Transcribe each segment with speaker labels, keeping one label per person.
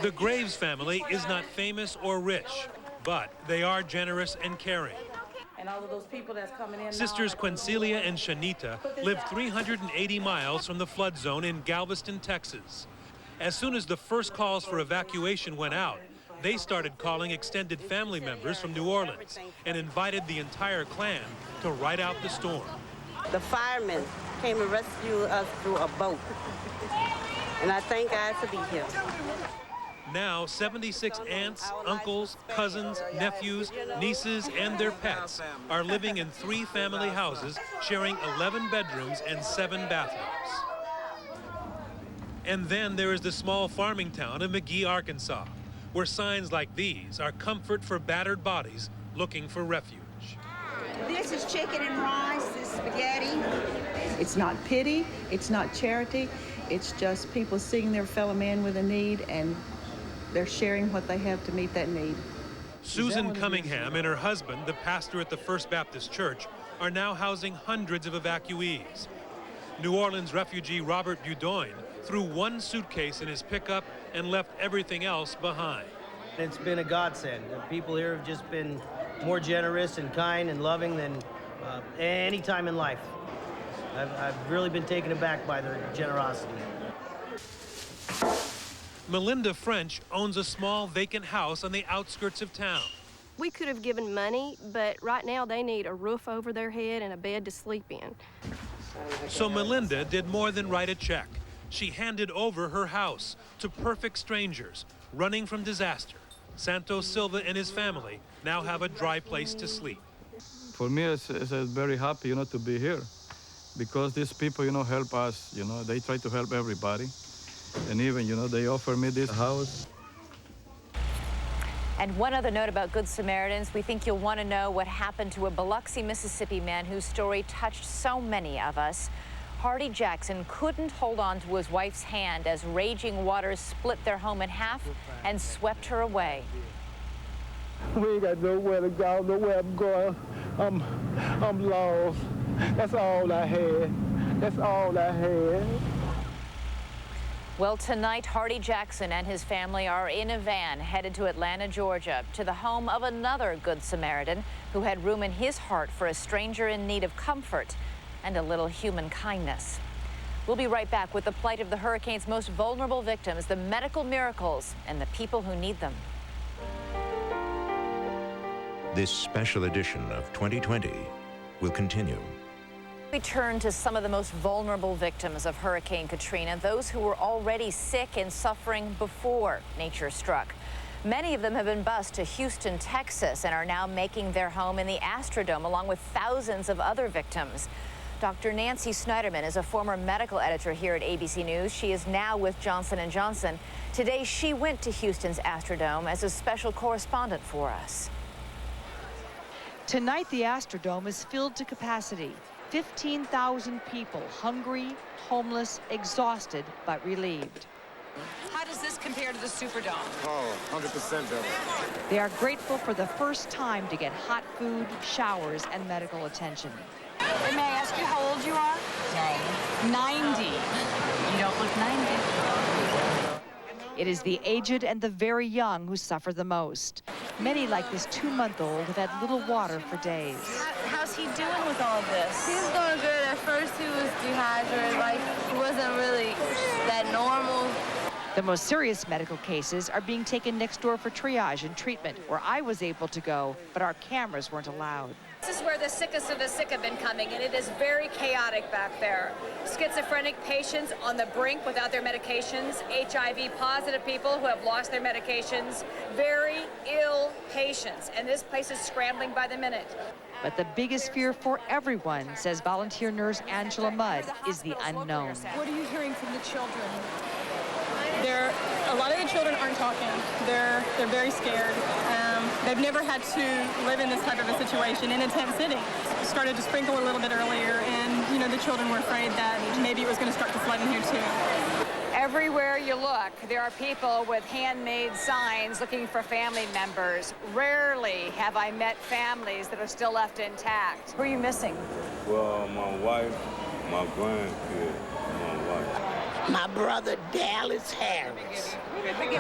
Speaker 1: The Graves family is not famous or rich, but they are generous and caring.
Speaker 2: And all of those people that's coming in
Speaker 1: Sisters
Speaker 2: now,
Speaker 1: Quincelia and Shanita live 380 miles from the flood zone in Galveston, Texas. As soon as the first calls for evacuation went out, they started calling extended family members from New Orleans and invited the entire clan to ride out the storm.
Speaker 3: The firemen came and rescued us through a boat. And I thank God to be here.
Speaker 1: Now, 76 aunts, uncles, cousins, nephews, nieces, and their pets are living in 3 family houses, sharing 11 bedrooms and 7 bathrooms. And then there is the small farming town of McGee, Arkansas, where signs like these are comfort for battered bodies looking for refuge.
Speaker 4: This is chicken and rice, this spaghetti.
Speaker 5: It's not pity, it's not charity, it's just people seeing their fellow man with a need, and they're sharing what they have to meet that need.
Speaker 1: Susan Cunningham and her husband, the pastor at the First Baptist Church, are now housing hundreds of evacuees. New Orleans refugee Robert Budoin threw 1 suitcase in his pickup and left everything else behind.
Speaker 6: It's been a godsend. The people here have just been more generous and kind and loving than any time in life. I've really been taken aback by their generosity.
Speaker 1: Melinda French owns a small vacant house on the outskirts of town.
Speaker 7: We could have given money, but right now they need a roof over their head and a bed to sleep in.
Speaker 1: So Melinda did more than write a check. She handed over her house to perfect strangers running from disaster. Santos Silva and his family now have a dry place to sleep.
Speaker 8: For me, it's very happy, to be here, because these people, help us. They try to help everybody. And even, they offer me this house.
Speaker 9: And one other note about Good Samaritans, we think you'll want to know what happened to a Biloxi, Mississippi man whose story touched so many of us. Hardy Jackson couldn't hold on to his wife's hand as raging waters split their home in half and swept her away.
Speaker 10: We ain't got nowhere to go, nowhere I'm going. I'm lost. That's all I had. That's all I had.
Speaker 9: Well, tonight, Hardy Jackson and his family are in a van headed to Atlanta, Georgia, to the home of another Good Samaritan who had room in his heart for a stranger in need of comfort and a little human kindness. We'll be right back with the plight of the hurricane's most vulnerable victims, the medical miracles, and the people who need them.
Speaker 11: This special edition of 2020 will continue.
Speaker 9: We turn to some of the most vulnerable victims of Hurricane Katrina, those who were already sick and suffering before nature struck. Many of them have been bused to Houston, Texas, and are now making their home in the Astrodome, along with thousands of other victims. Dr. Nancy Snyderman is a former medical editor here at ABC News. She is now with Johnson & Johnson. Today, she went to Houston's Astrodome as a special correspondent for us.
Speaker 12: Tonight, the Astrodome is filled to capacity. 15,000 people, hungry, homeless, exhausted, but relieved.
Speaker 13: How does this compare to the Superdome?
Speaker 14: Oh, 100% better.
Speaker 12: They are grateful for the first time to get hot food, showers, and medical attention.
Speaker 13: And may I ask you how old you are? 90. You don't look 90.
Speaker 12: It is the aged and the very young who suffer the most. Many, like this 2-month-old, have had little water for days.
Speaker 15: How's he doing with all of this? He's doing good. At first he was dehydrated, like he wasn't really that normal.
Speaker 12: The most serious medical cases are being taken next door for triage and treatment, where I was able to go, but our cameras weren't allowed.
Speaker 16: This is where the sickest of the sick have been coming, and it is very chaotic back there. Schizophrenic patients on the brink without their medications, HIV-positive people who have lost their medications, very ill patients, and this place is scrambling by the minute.
Speaker 12: But the biggest fear for everyone, says volunteer nurse Angela Mudd, is the unknown.
Speaker 17: What are you hearing from the children? A lot of the children aren't talking. They're very scared. They've never had to live in this type of a situation in a tent city. It started to sprinkle a little bit earlier, and the children were afraid that maybe it was going to start to flood in here too.
Speaker 16: Everywhere you look, there are people with handmade signs looking for family members. Rarely have I met families that are still left intact. Who are you missing?
Speaker 14: Well, my wife, my grandkid, my wife.
Speaker 18: my brother Dallas Harris,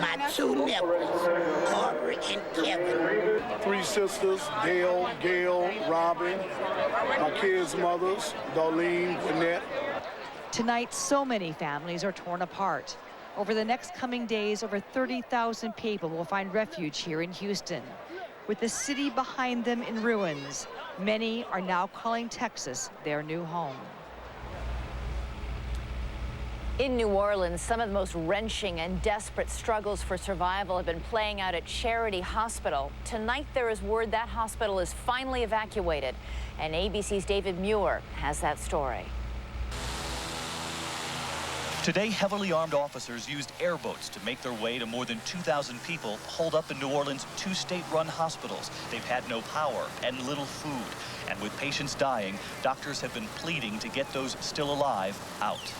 Speaker 18: my two nephews, Aubrey and Kevin.
Speaker 10: 3 sisters, Dale, Gail, Robin, my kids' mothers, Darlene, Annette.
Speaker 12: Tonight, so many families are torn apart. Over the next coming days, over 30,000 people will find refuge here in Houston. With the city behind them in ruins, many are now calling Texas their new home.
Speaker 9: In New Orleans, some of the most wrenching and desperate struggles for survival have been playing out at Charity Hospital. Tonight, there is word that hospital is finally evacuated, and ABC's David Muir has that story.
Speaker 19: Today, heavily armed officers used airboats to make their way to more than 2,000 people holed up in New Orleans' 2 state-run hospitals. They've had no power and little food. And with patients dying, doctors have been pleading to get those still alive out.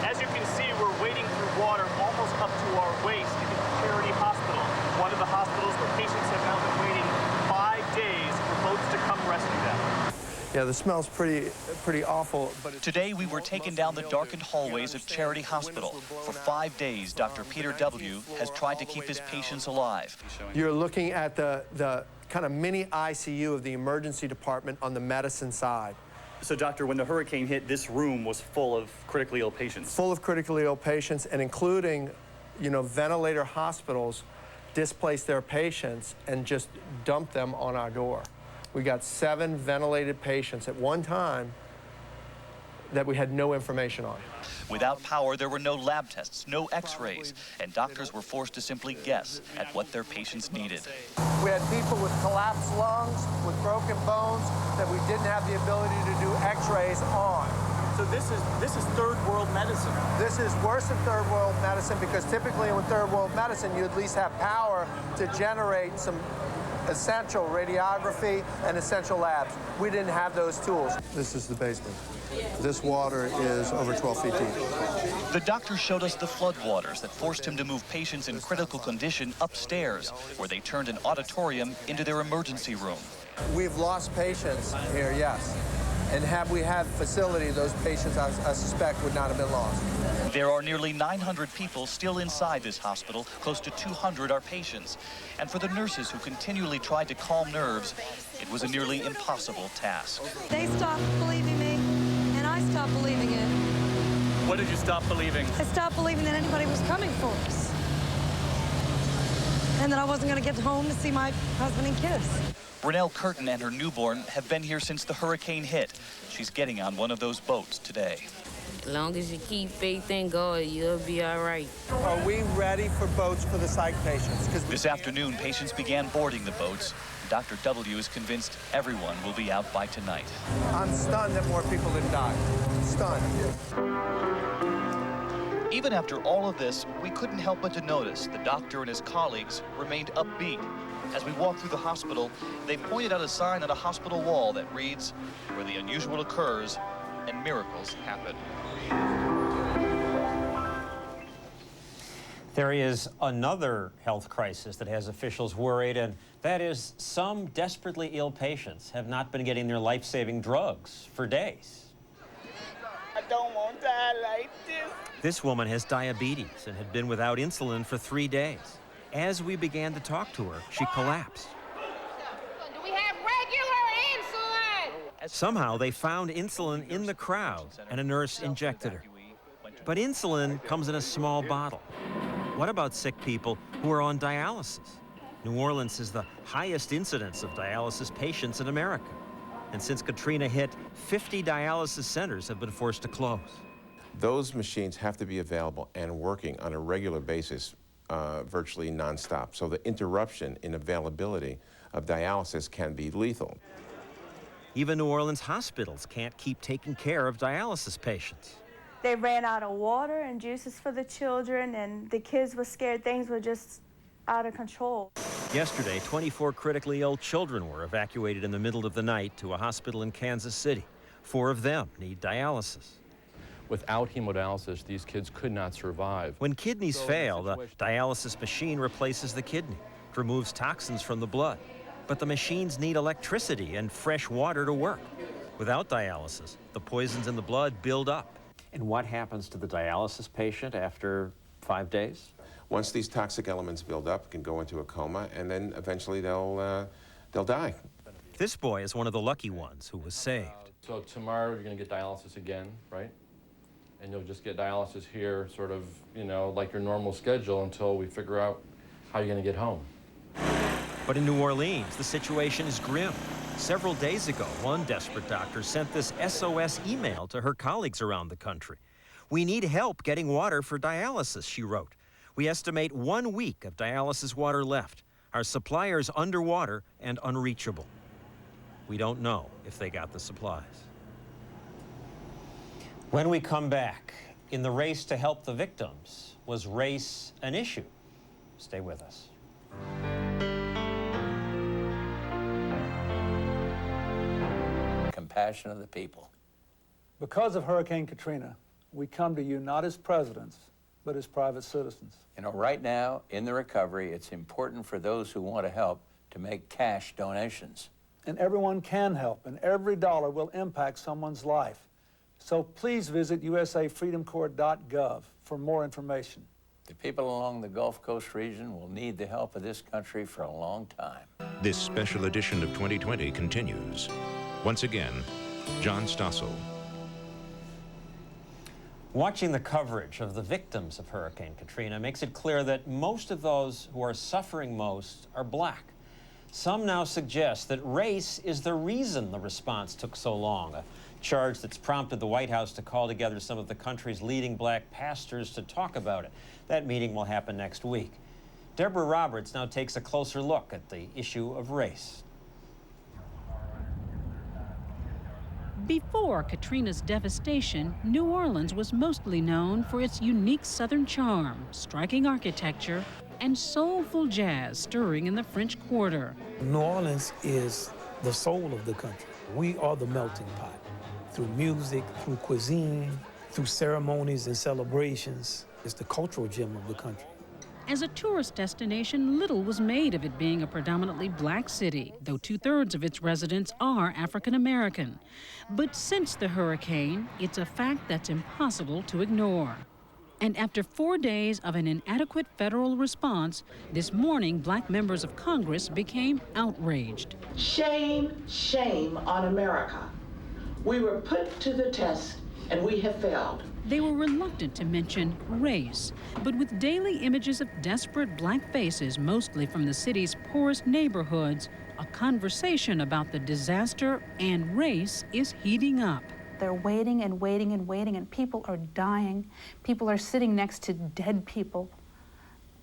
Speaker 20: As you can see, we're wading through water almost up to our waist to get to Charity Hospital, one of the hospitals where patients have now been waiting 5 days for boats to come rescue them.
Speaker 21: Yeah, the smell's pretty awful. But
Speaker 19: today, we were taken down the darkened hallways of Charity Hospital. For 5 days, Dr. Peter W. has tried to keep his patients alive.
Speaker 21: You're looking at the kind of mini ICU of the emergency department on the medicine side.
Speaker 20: So, doctor, when the hurricane hit, this room was full of critically ill patients.
Speaker 21: Full of critically ill patients, and including, ventilator hospitals displaced their patients and just dumped them on our door. We got 7 ventilated patients at one time that we had no information on.
Speaker 19: Without power, there were no lab tests, no x-rays, and doctors were forced to simply guess at what their patients needed.
Speaker 21: We had people with collapsed lungs, with broken bones, that we didn't have the ability to do x-rays on.
Speaker 20: So this is third world medicine.
Speaker 21: This is worse than third world medicine because typically with third world medicine, you at least have power to generate some essential radiography and essential labs. We didn't have those tools. This is the basement. This water is over 12 feet deep.
Speaker 19: The doctor showed us the floodwaters that forced him to move patients in critical condition upstairs, where they turned an auditorium into their emergency room.
Speaker 21: We've lost patients here, yes. And had we had facility, those patients, I suspect, would not have been lost.
Speaker 19: There are nearly 900 people still inside this hospital. Close to 200 are patients. And for the nurses who continually tried to calm nerves, it was a nearly impossible task.
Speaker 22: They stopped believing me, and I stopped believing it.
Speaker 20: What did you stop believing?
Speaker 22: I stopped believing that anybody was coming for us. And that I wasn't going to get home to see my husband and kids.
Speaker 19: Brunelle Curtin and her newborn have been here since the hurricane hit. She's getting on one of those boats today.
Speaker 23: As long as you keep faith in God, you'll be all right.
Speaker 21: Are we ready for boats for the psych patients?
Speaker 19: This afternoon, patients began boarding the boats. Dr. W. is convinced everyone will be out by tonight.
Speaker 21: I'm stunned that more people didn't die. Stunned.
Speaker 19: Even after all of this, we couldn't help but to notice the doctor and his colleagues remained upbeat. As we walked through the hospital, they pointed out a sign on a hospital wall that reads, "Where the unusual occurs and miracles happen."
Speaker 24: There is another health crisis that has officials worried, and that is some desperately ill patients have not been getting their life-saving drugs for days.
Speaker 18: I don't want to die like this.
Speaker 24: This woman has diabetes and had been without insulin for 3 days. As we began to talk to her, she collapsed.
Speaker 15: Do we have regular insulin?
Speaker 24: Somehow they found insulin in the crowd and a nurse injected her. But insulin comes in a small bottle. What about sick people who are on dialysis? New Orleans is the highest incidence of dialysis patients in America. And since Katrina hit, 50 dialysis centers have been forced to close.
Speaker 25: Those machines have to be available and working on a regular basis, virtually nonstop. So the interruption in availability of dialysis can be lethal.
Speaker 24: Even New Orleans hospitals can't keep taking care of dialysis patients.
Speaker 26: They ran out of water and juices for the children, and the kids were scared. Things were just out of control.
Speaker 24: Yesterday, 24 critically ill children were evacuated in the middle of the night to a hospital in Kansas City. 4 of them need dialysis.
Speaker 27: Without hemodialysis, these kids could not survive.
Speaker 24: When kidneys fail, the dialysis machine replaces the kidney, removes toxins from the blood. But the machines need electricity and fresh water to work. Without dialysis, the poisons in the blood build up. And what happens to the dialysis patient after 5 days?
Speaker 25: Once these toxic elements build up, it can go into a coma, and then eventually they'll die.
Speaker 24: This boy is one of the lucky ones who was saved.
Speaker 27: So tomorrow you're going to get dialysis again, right? And you'll just get dialysis here, sort of, you know, like your normal schedule until we figure out how you're going to get home.
Speaker 24: But in New Orleans, the situation is grim. Several days ago, one desperate doctor sent this SOS email to her colleagues around the country. "We need help getting water for dialysis," she wrote. "We estimate 1 week of dialysis water left. Our supplier's underwater and unreachable." We don't know if they got the supplies. When we come back, in the race to help the victims, was race an issue? Stay with us.
Speaker 1: Compassion of the people.
Speaker 2: Because of Hurricane Katrina, we come to you not as presidents, but as private citizens.
Speaker 1: You know, right now, in the recovery, it's important for those who want to help to make cash donations.
Speaker 2: And everyone can help, and every dollar will impact someone's life. So please visit usafreedomcorps.gov for more information.
Speaker 1: The people along the Gulf Coast region will need the help of this country for a long time.
Speaker 11: This special edition of 2020 continues. Once again, John Stossel.
Speaker 24: Watching the coverage of the victims of Hurricane Katrina makes it clear that most of those who are suffering most are black. Some now suggest that race is the reason the response took so long, a charge that's prompted the White House to call together some of the country's leading black pastors to talk about it. That meeting will happen next week. Deborah Roberts now takes a closer look at the issue of race.
Speaker 3: Before Katrina's devastation, New Orleans was mostly known for its unique Southern charm, striking architecture, and soulful jazz stirring in the French Quarter.
Speaker 4: New Orleans is the soul of the country. We are the melting pot. Through music, through cuisine, through ceremonies and celebrations, it's the cultural gem of the country.
Speaker 3: As a tourist destination, little was made of it being a predominantly black city, though 2/3 of its residents are African American. But since the hurricane, it's a fact that's impossible to ignore. And after 4 days of an inadequate federal response, this morning black members of Congress became outraged.
Speaker 5: Shame, shame on America. We were put to the test and we have failed.
Speaker 3: They were reluctant to mention race, but with daily images of desperate black faces, mostly from the city's poorest neighborhoods, a conversation about the disaster and race is heating up.
Speaker 6: They're waiting and waiting and waiting, and people are dying. People are sitting next to dead people,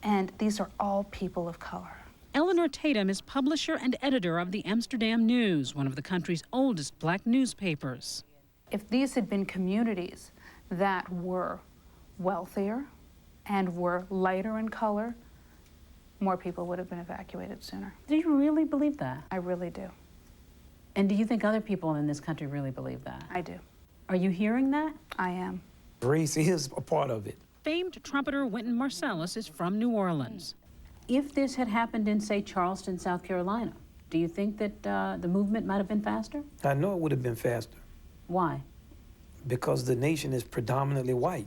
Speaker 6: and these are all people of color.
Speaker 3: Eleanor Tatum is publisher and editor of the Amsterdam News, one of the country's oldest black newspapers.
Speaker 6: If these had been communities that were wealthier and were lighter in color, more people would have been evacuated sooner.
Speaker 7: Do you really believe that?
Speaker 6: I really do.
Speaker 7: And do you think other people in this country really believe that?
Speaker 6: I do.
Speaker 7: Are you hearing that?
Speaker 6: I am.
Speaker 4: Race is a part of it.
Speaker 3: Famed trumpeter Wynton Marsalis is from New Orleans.
Speaker 7: If this had happened in, say, Charleston, South Carolina, do you think that the movement might have been faster?
Speaker 4: I know it would have been faster.
Speaker 7: Why?
Speaker 4: Because the nation is predominantly white.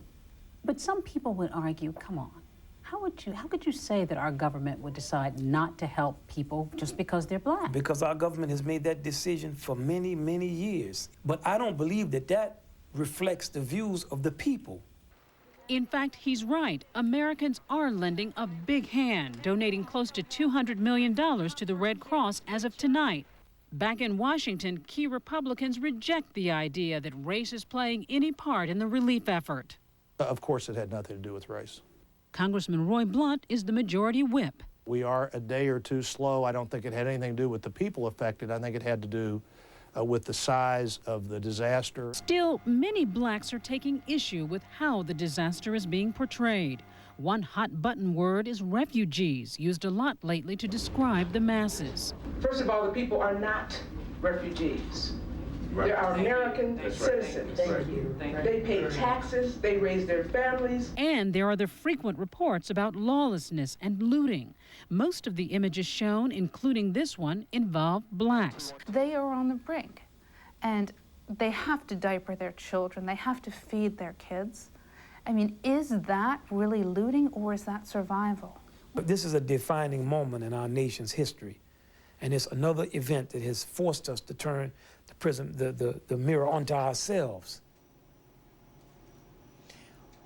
Speaker 7: But some people would argue, come on, how could you say that our government would decide not to help people just because they're black?
Speaker 4: Because our government has made that decision for many, many years. But I don't believe that that reflects the views of the people.
Speaker 3: In fact, he's right. Americans are lending a big hand, donating close to $200 million to the Red Cross as of tonight. Back in Washington, key Republicans reject the idea that race is playing any part in the relief effort.
Speaker 28: Of course, it had nothing to do with race.
Speaker 3: Congressman Roy Blunt is the majority whip.
Speaker 28: We are a day or two slow. I don't think it had anything to do with the people affected. I think it had to do with the size of the disaster.
Speaker 3: Still, many blacks are taking issue with how the disaster is being portrayed. One hot-button word is refugees, used a lot lately to describe the masses.
Speaker 5: First of all, the people are not refugees. They are American citizens. They pay taxes, they raise their families.
Speaker 3: And there are the frequent reports about lawlessness and looting. Most of the images shown, including this one, involve blacks.
Speaker 6: They are on the brink. And They have to diaper their children. They have to feed their kids. I mean, is that really looting or is that survival?
Speaker 4: But this is a defining moment in our nation's history. And it's another event that has forced us to turn the mirror onto ourselves.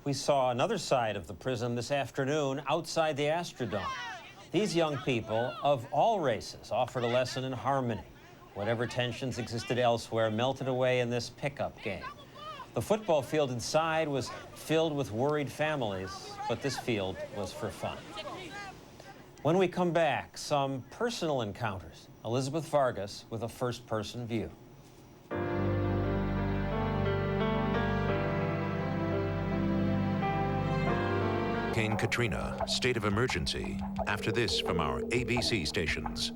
Speaker 24: We saw another side of the prism this afternoon outside the Astrodome. These young people of all races offered a lesson in harmony. Whatever tensions existed elsewhere melted away in this pickup game. The football field inside was filled with worried families, but this field was for fun. When we come back, some personal encounters. Elizabeth Vargas with a first-person view.
Speaker 11: Hurricane Katrina, state of emergency. After this from our ABC stations.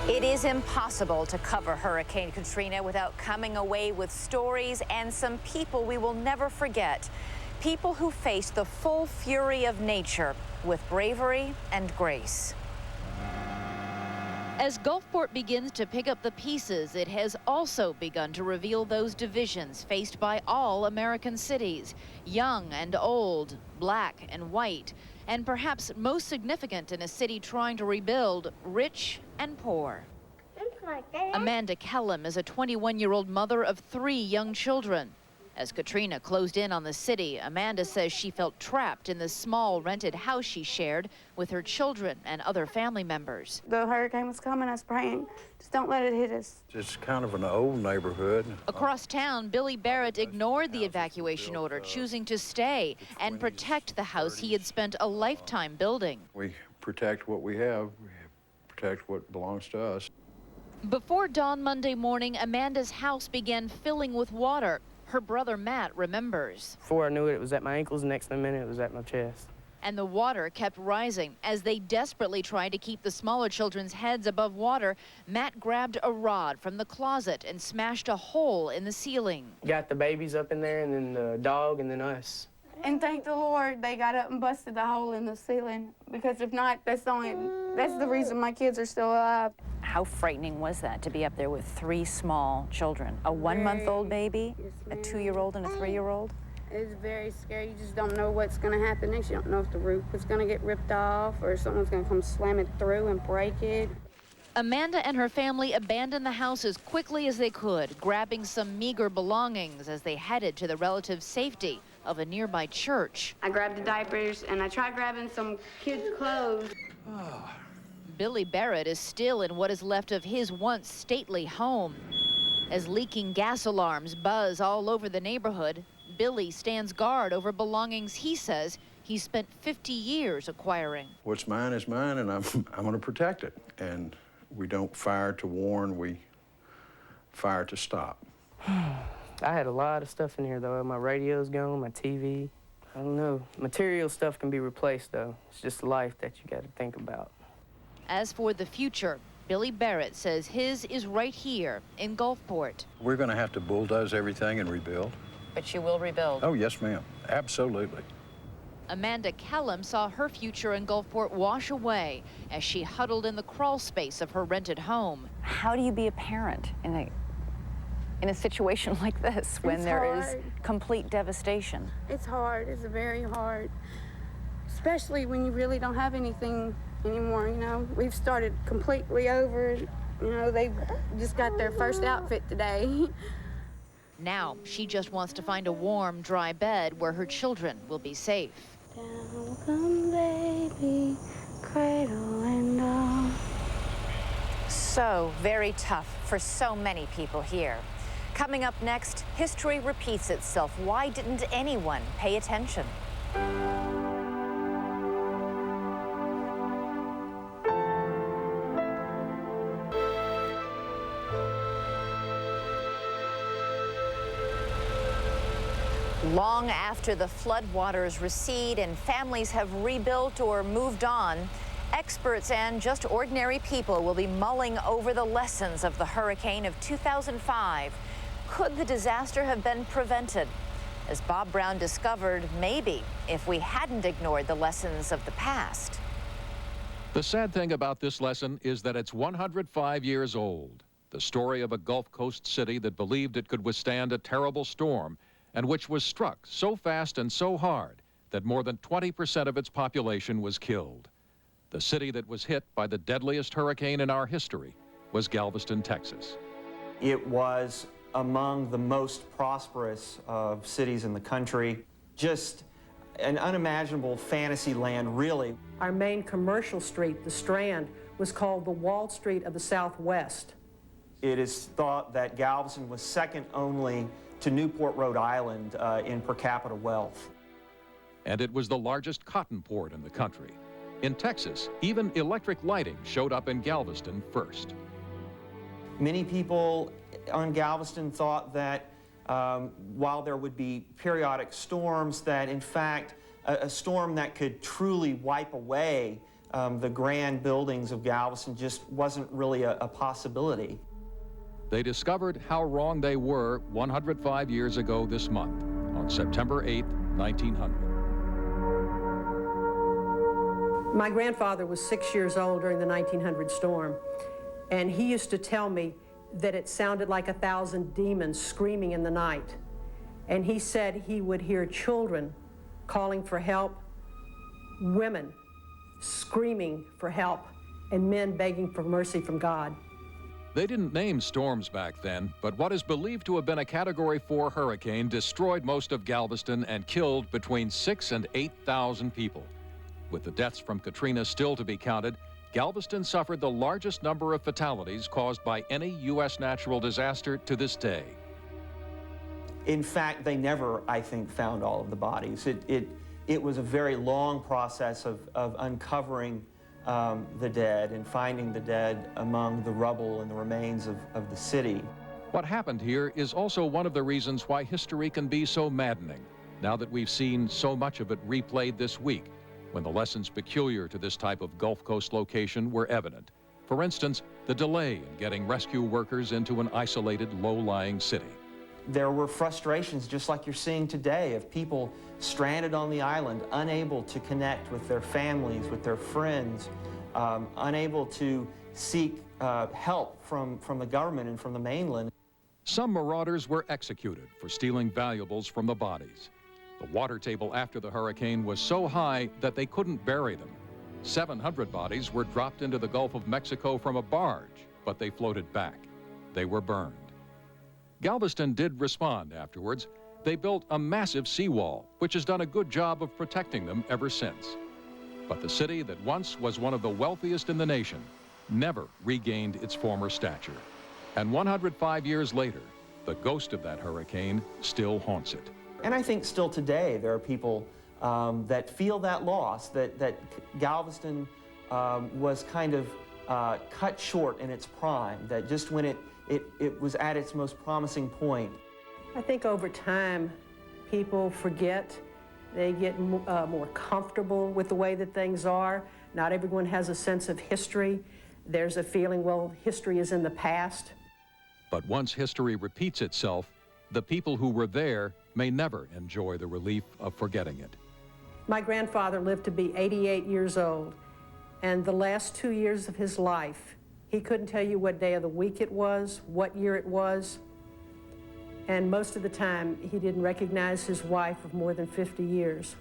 Speaker 8: It is impossible to cover Hurricane Katrina without coming away with stories and some people we will never forget. People who faced the full fury of nature with bravery and grace.
Speaker 9: As Gulfport begins to pick up the pieces, it has also begun to reveal those divisions faced by all American cities, young and old, black and white, and perhaps most significant in a city trying to rebuild, rich and poor. Amanda Kellum is a 21-year-old mother of 3 young children. As Katrina closed in on the city, Amanda says she felt trapped in the small rented house she shared with her children and other family members.
Speaker 10: The hurricane was coming, I was praying, just don't let it hit us.
Speaker 12: It's kind of an old neighborhood.
Speaker 9: Across town, Billy Barrett ignored the evacuation order, choosing to stay and protect the house he had spent a lifetime building.
Speaker 12: We protect what we have, we protect what belongs to us.
Speaker 9: Before dawn Monday morning, Amanda's house began filling with water. Her brother Matt remembers.
Speaker 13: Before I knew it, it was at my ankles. Next minute, it was at my chest.
Speaker 9: And the water kept rising. As they desperately tried to keep the smaller children's heads above water, Matt grabbed a rod from the closet and smashed a hole in the ceiling.
Speaker 13: Got the babies up in there, and then the dog, and then us.
Speaker 10: And thank the Lord they got up and busted the hole in the ceiling, because if not, that's the reason my kids are still alive.
Speaker 8: How frightening was that to be up there with 3 small children? A 1-month-old baby, a 2-year-old, and a 3-year-old?
Speaker 10: It's very scary. You just don't know what's going to happen next. You don't know if the roof is going to get ripped off or someone's going to come slam it through and break it.
Speaker 9: Amanda and her family abandoned the house as quickly as they could, grabbing some meager belongings as they headed to the relative safety of a nearby church.
Speaker 10: I grabbed the diapers and I tried grabbing some kids' clothes.
Speaker 9: Billy Barrett is still in what is left of his once stately home. As leaking gas alarms buzz all over the neighborhood, Billy stands guard over belongings he says he spent 50 years acquiring.
Speaker 12: What's mine is mine, and I'm going to protect it. And we don't fire to warn, we fire to stop.
Speaker 13: I had a lot of stuff in here, though. My radio's gone, my TV. I don't know. Material stuff can be replaced, though. It's just life that you got to think about.
Speaker 9: As for the future, Billy Barrett says his is right here in Gulfport.
Speaker 12: We're going to have to bulldoze everything and rebuild.
Speaker 8: But you will rebuild?
Speaker 12: Oh, yes, ma'am. Absolutely.
Speaker 9: Amanda Kellum saw her future in Gulfport wash away as she huddled in the crawl space of her rented home.
Speaker 8: How do you be a parent in a situation like this when there is complete devastation?
Speaker 10: It's hard. It's very hard, especially when you really don't have anything anymore, you know. We've started completely over. You know, they just got their first outfit today.
Speaker 9: Now, she just wants to find a warm, dry bed where her children will be safe.
Speaker 10: Down come baby, cradle and all.
Speaker 8: So very tough for so many people here. Coming up next, history repeats itself. Why didn't anyone pay attention? Long after the floodwaters recede and families have rebuilt or moved on, experts and just ordinary people will be mulling over the lessons of the hurricane of 2005. Could the disaster have been prevented? As Bob Brown discovered, maybe if we hadn't ignored the lessons of the past.
Speaker 14: The sad thing about this lesson is that it's 105 years old. The story of a Gulf Coast city that believed it could withstand a terrible storm and which was struck so fast and so hard that more than 20% of its population was killed. The city that was hit by the deadliest hurricane in our history was Galveston, Texas.
Speaker 16: It was among the most prosperous of cities in the country. Just an unimaginable fantasy land, really.
Speaker 17: Our main commercial street, the Strand, was called the Wall Street of the Southwest.
Speaker 16: It is thought that Galveston was second only to Newport, Rhode Island in per capita wealth.
Speaker 14: And it was the largest cotton port in the country. In Texas, even electric lighting showed up in Galveston first.
Speaker 16: Many people on Galveston thought that while there would be periodic storms, that in fact a storm that could truly wipe away the grand buildings of Galveston just wasn't really a possibility.
Speaker 14: They discovered how wrong they were 105 years ago this month, on September 8, 1900.
Speaker 17: My grandfather was 6 years old during the 1900 storm, and he used to tell me that it sounded like 1,000 demons screaming in the night. And he said he would hear children calling for help, women screaming for help, and men begging for mercy from God.
Speaker 14: They didn't name storms back then, but what is believed to have been a Category 4 hurricane destroyed most of Galveston and killed between 6,000 and 8,000 people. With the deaths from Katrina still to be counted, Galveston suffered the largest number of fatalities caused by any U.S. natural disaster to this day.
Speaker 16: In fact, they never, I think, found all of the bodies. It was a very long process of uncovering the dead and finding the dead among the rubble and the remains of the city.
Speaker 14: What happened here is also one of the reasons why history can be so maddening, now that we've seen so much of it replayed this week, when the lessons peculiar to this type of Gulf Coast location were evident. For instance, the delay in getting rescue workers into an isolated, low-lying city.
Speaker 16: There were frustrations, just like you're seeing today, of people stranded on the island, unable to connect with their families, with their friends, unable to seek help from the government and from the mainland.
Speaker 14: Some marauders were executed for stealing valuables from the bodies. The water table after the hurricane was so high that they couldn't bury them. 700 bodies were dropped into the Gulf of Mexico from a barge, but they floated back. They were burned. Galveston did respond afterwards. They built a massive seawall, which has done a good job of protecting them ever since. But the city that once was one of the wealthiest in the nation never regained its former stature. And 105 years later, the ghost of that hurricane still haunts it.
Speaker 16: And I think still today there are people that feel that loss, that Galveston was kind of cut short in its prime, that just when it was at its most promising point.
Speaker 17: I think over time, people forget. They get more comfortable with the way that things are. Not everyone has a sense of history. There's a feeling, well, history is in the past.
Speaker 14: But once history repeats itself, the people who were there may never enjoy the relief of forgetting it.
Speaker 17: My grandfather lived to be 88 years old, and the last 2 years of his life, he couldn't tell you what day of the week it was, what year it was, and most of the time, he didn't recognize his wife of more than 50 years.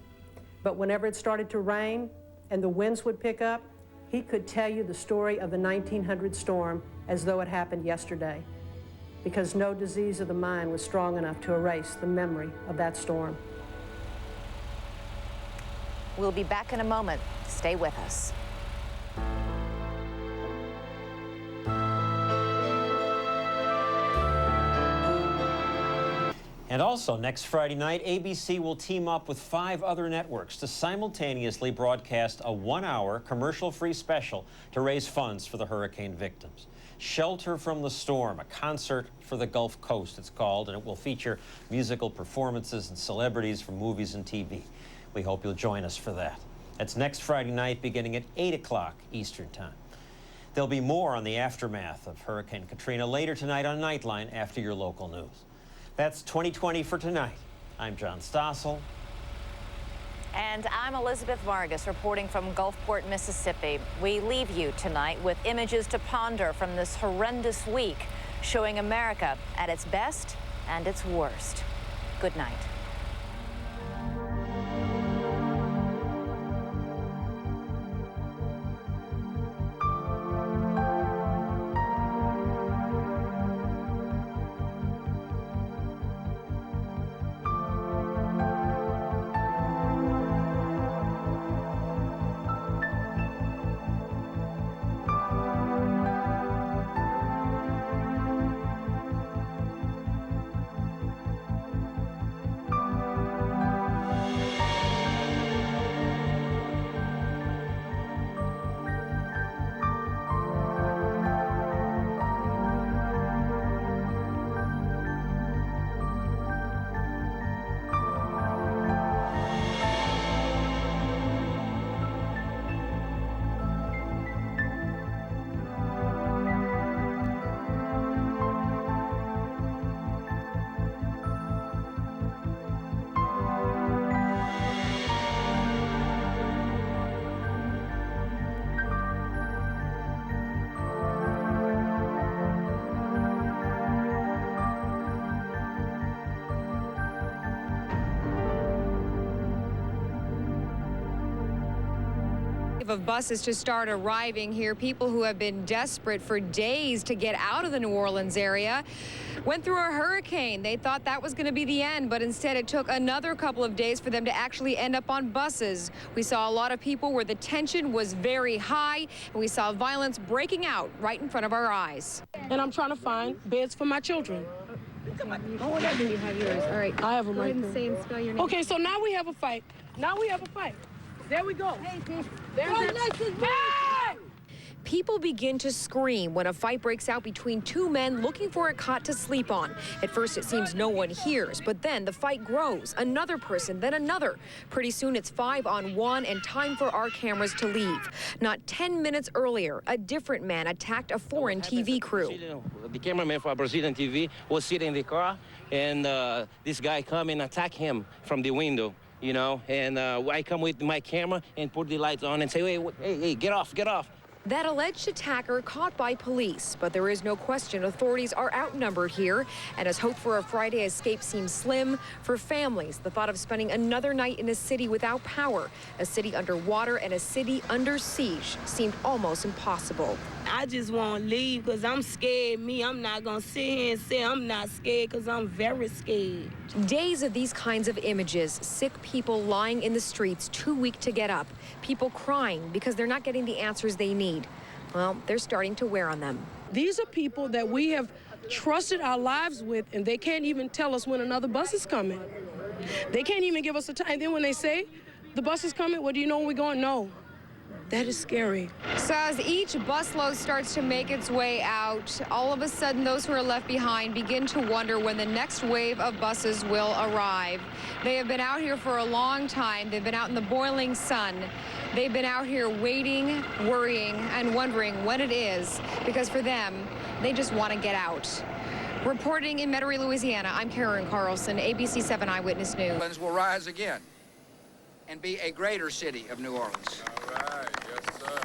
Speaker 17: But whenever it started to rain and the winds would pick up, he could tell you the story of the 1900 storm as though it happened yesterday, because no disease of the mind was strong enough to erase the memory of that storm.
Speaker 8: We'll be back in a moment. Stay with us.
Speaker 19: And also, next Friday night, ABC will team up with 5 other networks to simultaneously broadcast a 1-hour commercial-free special to raise funds for the hurricane victims. Shelter from the Storm, a concert for the Gulf Coast, it's called, and it will feature musical performances and celebrities from movies and TV. We hope you'll join us for that. That's next Friday night, beginning at 8 o'clock Eastern Time. There'll be more on the aftermath of Hurricane Katrina later tonight on Nightline after your local news. That's 2020 for tonight. I'm John Stossel.
Speaker 8: And I'm Elizabeth Vargas reporting from Gulfport, Mississippi. We leave you tonight with images to ponder from this horrendous week, showing America at its best and its worst. Good night.
Speaker 15: Of buses to start arriving here. People who have been desperate for days to get out of the New Orleans area went through a hurricane. They thought that was going to be the end, but instead it took another couple of days for them to actually end up on buses. We saw a lot of people where the tension was very high, and we saw violence breaking out right in front of our eyes.
Speaker 18: And I'm trying to find beds for my children. Oh, whatever you have yours. All right. I have them right there. Say and spell your name. Okay, so now we have a fight. Now we have a fight. There we go. There's that.
Speaker 15: People begin to scream when a fight breaks out between two men looking for a cot to sleep on. At first, it seems no one hears, but then the fight grows. Another person, then another. Pretty soon, it's 5-on-1 and time for our cameras to leave. Not 10 minutes earlier, a different man attacked a foreign TV crew.
Speaker 20: The cameraman for a Brazilian TV was sitting in the car, and this guy come and attack him from the window. You know, and I come with my camera and put the lights on and say, hey, get off, get off.
Speaker 15: That alleged attacker caught by police, but there is no question authorities are outnumbered here. And as hope for a Friday escape seems slim, for families, the thought of spending another night in a city without power, a city underwater, and a city under siege seemed almost impossible.
Speaker 18: I just want to leave because I'm scared. I'm not going to sit here and say I'm not scared because I'm very scared.
Speaker 15: Days of these kinds of images, sick people lying in the streets too weak to get up, people crying because they're not getting the answers they need. Well, they're starting to wear on them.
Speaker 18: These are people that we have trusted our lives with, and they can't even tell us when another bus is coming. They can't even give us a time. Then when they say the bus is coming, well, do you know when we're going? No. That is scary.
Speaker 15: So as each busload starts to make its way out, all of a sudden those who are left behind begin to wonder when the next wave of buses will arrive. They have been out here for a long time. They've been out in the boiling sun. They've been out here waiting, worrying, and wondering when it is, because for them, they just want to get out. Reporting in Metairie, Louisiana, I'm Karen Carlson, ABC 7 Eyewitness News.
Speaker 21: New Orleans will rise again and be a greater city of New Orleans.
Speaker 22: All right, yes, sir.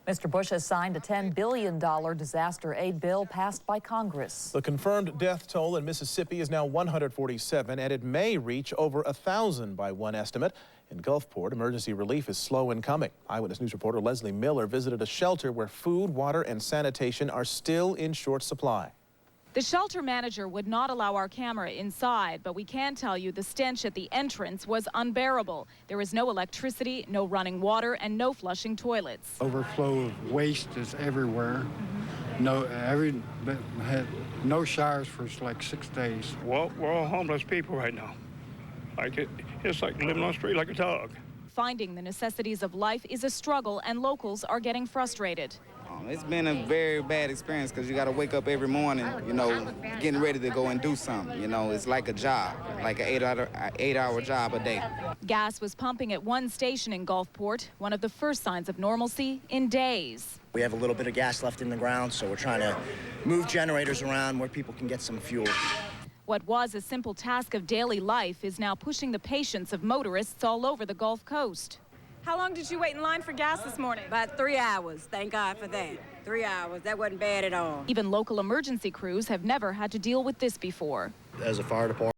Speaker 23: Mr. Bush has signed a $10 billion disaster aid bill passed by Congress.
Speaker 25: The confirmed death toll in Mississippi is now 147, and it may reach over 1,000 by one estimate. In Gulfport, emergency relief is slow in coming. Eyewitness News reporter Leslie Miller visited a shelter where food, water, and sanitation are still in short supply.
Speaker 26: The shelter manager would not allow our camera inside, but we can tell you the stench at the entrance was unbearable. There is no electricity, no running water, and no flushing toilets.
Speaker 29: Overflow of waste is everywhere. Had no showers for like 6 days.
Speaker 30: Well, we're all homeless people right now. It's like living on the street like a dog.
Speaker 26: Finding the necessities of life is a struggle, and locals are getting frustrated.
Speaker 31: It's been a very bad experience because you got to wake up every morning, getting ready to go and do something. It's like a job, like an 8-hour job a day.
Speaker 26: Gas was pumping at one station in Gulfport, one of the first signs of normalcy in days.
Speaker 32: We have a little bit of gas left in the ground, so we're trying to move generators around where people can get some fuel.
Speaker 26: What was a simple task of daily life is now pushing the patience of motorists all over the Gulf Coast.
Speaker 1: How long did you wait in line for gas this morning?
Speaker 2: About 3 hours. Thank God for that. 3 hours. That wasn't bad at all.
Speaker 26: Even local emergency crews have never had to deal with this before.
Speaker 3: As a fire department,